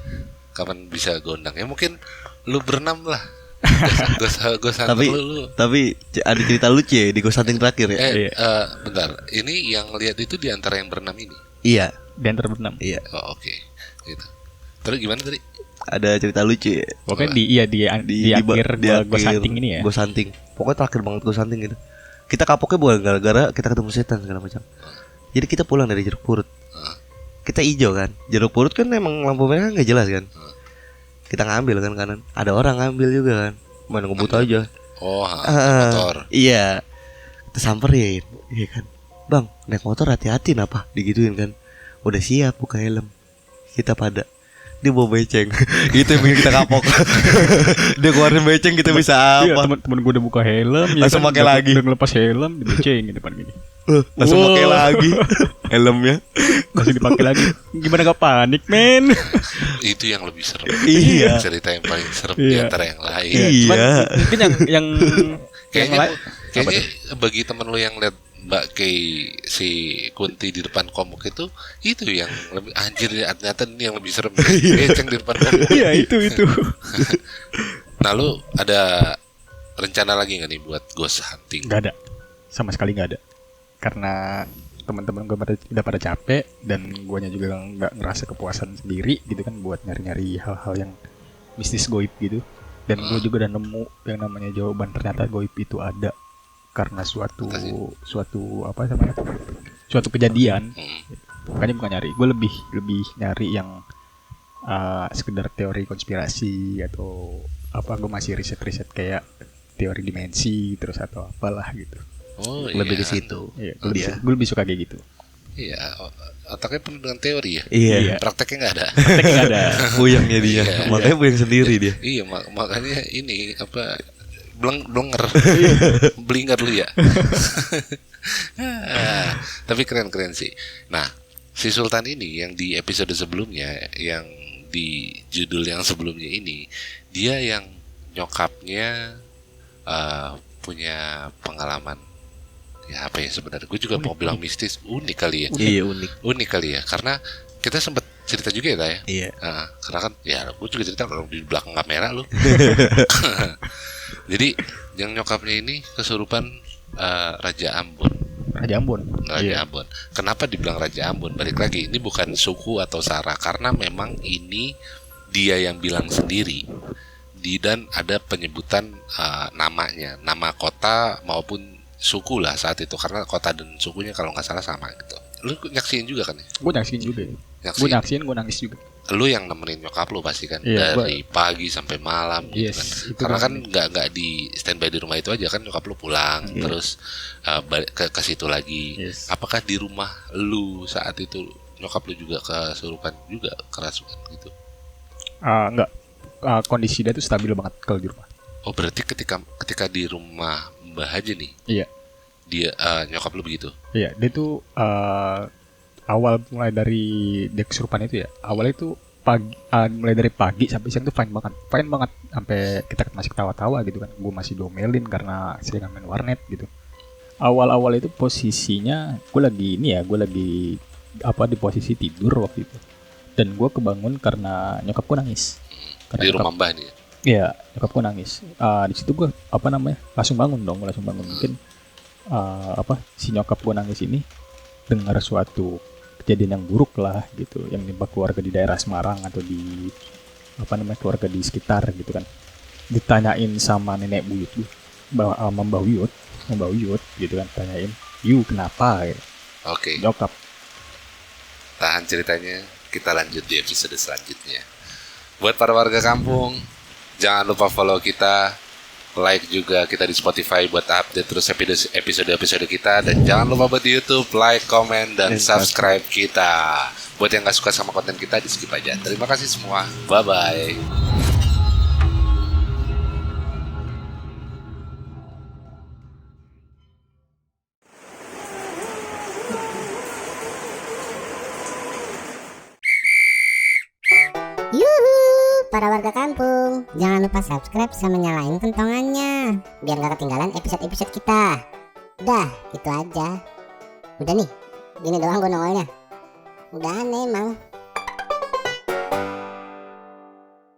Kapan bisa gondang? Ya mungkin lu berenam lah. Gue Tapi lu. tapi ada cerita lucu ya di Ghost Hunting terakhir ya. Iya. Bentar. Ini yang lihat itu di antara yang berenam ini. Iya, Di antara berenam. iya. Oh, oke. Gitu. Terus gimana tadi? Ada cerita lucu ya. Pokoknya di akhir gua hunting ini ya. Ghost Hunting. Pokoknya terakhir banget Ghost Hunting gitu. Kita kapoknya bukan gara-gara kita ketemu setan segala macam. Jadi kita pulang dari Jeruk Purut. Kita hijau kan. Jeruk Purut kan emang lampu merah nggak jelas kan. Kita ngambil kan kanan. Ada orang ngambil juga kan. Main ngebut aja. Oh, Ah, motor. Iya. Kita samperin, iya kan. Bang, naik motor hati-hati napa digituin kan. Udah siap buka helm. Kita pada dia bawa beceng. Itu yang bikin kita kapok. Dia keluarin beceng, kita bisa Iya, apa? temen gue udah buka helm, ya Langsung pakai lagi. udah ngelepas helm, dibecengin depan gini. Langsung pakai Wow. lagi helmnya. Langsung dipakai lagi. Gimana gak panik, men? Itu yang lebih serem. Iya. Cerita yang paling serem di Iya. antara yang lain. Iya. Cuman mungkin yang Kayaknya, lain kayaknya bagi temen lu yang lihat Mbak Kay si Kunti di depan komuk itu yang lebih anjir, ternyata ini yang lebih serem. Beceng di depan komuk. iya itu. Nah, lu ada rencana lagi nggak nih buat ghost hunting? Gak ada, sama sekali gak ada. Karena teman-teman gue udah pada capek dan guanya juga nggak ngerasa kepuasan sendiri gitu kan buat nyari-nyari hal-hal yang mistis goib gitu. Dan gue juga udah nemu yang namanya jawaban, ternyata goib itu ada karena suatu apa namanya, suatu kejadian. Makanya bukan nyari, gue lebih nyari yang sekedar teori konspirasi atau apa, gue masih riset kayak teori dimensi terus atau apalah gitu. Oh, Lebih iya. ke situ. Iya, Dia. gue lebih suka kayak gitu. Iya, otaknya penuh dengan teori ya. Iya. Prakteknya nggak ada. Prakteknya nggak ada. Puyengnya dia. Iya. Makanya puyeng sendiri dia. Iya, makanya ini apa, blenger, blingar lu ya. Tapi keren sih. Nah, si Sultan ini yang di episode sebelumnya, yang di judul yang sebelumnya ini, dia yang nyokapnya punya pengalaman. Ya apa ya sebenarnya? Gue juga mau bilang mistis, unik kali ya. Iya, unik. Kali ya, karena kita sempat cerita juga ya, Ta, ya. Iya. Karena kan ya gue juga cerita kalau di belakang kamera lu. Jadi yang nyokapnya ini kesurupan Raja Ambon. Raja Ambon. Raja Ambon. Kenapa dibilang Raja Ambon? Balik lagi, ini bukan suku atau sara, karena memang ini dia yang bilang sendiri. Dan ada penyebutan namanya, nama kota maupun suku lah saat itu, karena kota dan sukunya kalau nggak salah sama gitu. Lu nyaksiin juga kan ya? Gue nyaksiin juga. Gue nyaksiin, gue nangis juga. Lu yang nemenin nyokap lu pasti kan, Iya, dari pagi sampai malam gitu Yes, kan. itu Karena kan kan. nggak di standby di rumah itu aja kan, nyokap lu pulang terus balik ke situ lagi. Yes. Apakah di rumah lu saat itu nyokap lu juga kesurupan juga, kerasukan gitu? Enggak. Kondisi dia tuh stabil banget kalau di rumah. Oh, berarti ketika di rumah Mbah Haji nih, Iya. dia nyokap lu begitu. Iya, dia tuh awal mulai dari dia kesurupan itu ya. Awalnya itu pagi, mulai dari pagi sampai siang tuh fine banget, sampai kita masih ketawa-tawa gitu kan. Gue masih domelin karena sering main warnet gitu. Awal-awal itu posisinya gue lagi di posisi tidur waktu itu. Dan gue kebangun karena nyokap gue nangis. Karena Di rumah Mbah nih. Iya, nyokap gue nangis. Di situ gue langsung bangun. Mungkin si nyokap gue nangis ini dengar suatu kejadian yang buruk lah gitu, yang nimpa keluarga di daerah Semarang atau di keluarga di sekitar gitu kan. Ditanyain sama nenek buyut gue, Mbah Wiyut gitu kan, tanyain, "Yu, kenapa?" gitu. Oke. Nyokap. Tahan ceritanya, kita lanjut di episode selanjutnya. Buat para warga kampung, jangan lupa follow kita, like juga kita di Spotify buat update terus episode kita, dan jangan lupa buat di YouTube like, comment, dan subscribe kita. Buat yang gak suka sama konten kita, di skip aja. Terima kasih semua, bye bye. Yuhu, para warga kampung, jangan lupa subscribe sama nyalain kentongannya biar gak ketinggalan episode-episode kita. Udah, gitu aja. Udah nih, gini doang gue nongolnya. Udah aneh emang.